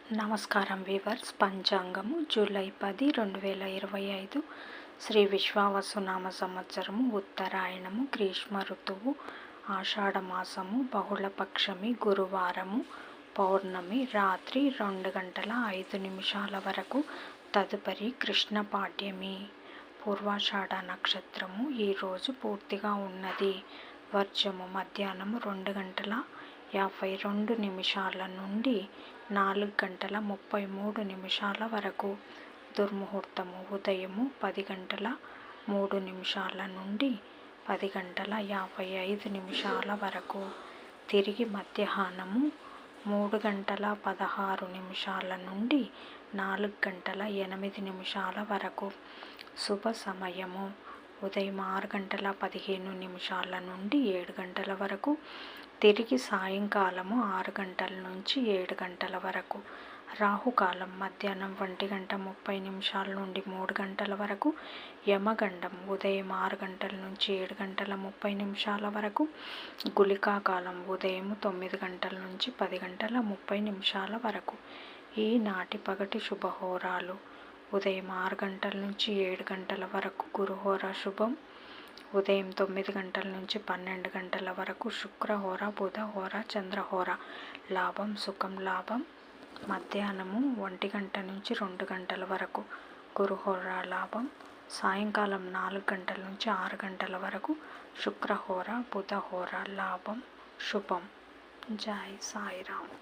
నమస్కారం weavers. పంచాంగము July 10, 2025 Shri విశ్వావసునామ సంవత్సరము, ఉత్తరాయణము, గ్రీష్మ ఋతువు, ఆషాఢమాసము, బహుళపక్షమి, గురువారము, పౌర్ణమి, రాత్రి 2:05 వరకు. తదుపరి కృష్ణపాడ్యమి, పూర్వాషాఢ నక్షత్రము ఈరోజు పూర్తిగా ఉన్నది. వర్జము మధ్యాహ్నము 2:52 నుండి 4:33 వరకు. దుర్ముహూర్తము ఉదయము 10:03 నుండి 10:55 వరకు. తిరిగి మధ్యాహ్నము 3:16 నుండి 4:08 వరకు. శుభ సమయము ఉదయం 6:15 నుండి 7 వరకు. తిరిగి సాయంకాలము 6 నుంచి 7 వరకు. రాహుకాలం మధ్యాహ్నం 1:30 నుండి 3 వరకు. యమగండం ఉదయం 6 నుంచి 7:30 వరకు. గుళికాకాలం ఉదయం 9 నుంచి 10:30 వరకు. ఈనాటి పగటి శుభహోరాలు: ఉదయం 6 నుంచి 7 వరకు గురుహోర శుభం. ఉదయం 9 నుంచి 12 వరకు శుక్రహోర, బుధహోర, చంద్రహోర. లాభం సుఖం లాభం. మధ్యాహ్నము 1 నుంచి 2 వరకు గురుహోర లాభం. సాయంకాలం 4 నుంచి 6 వరకు శుక్రహోర, బుధహోర లాభం శుభం. జై సాయిరామ్.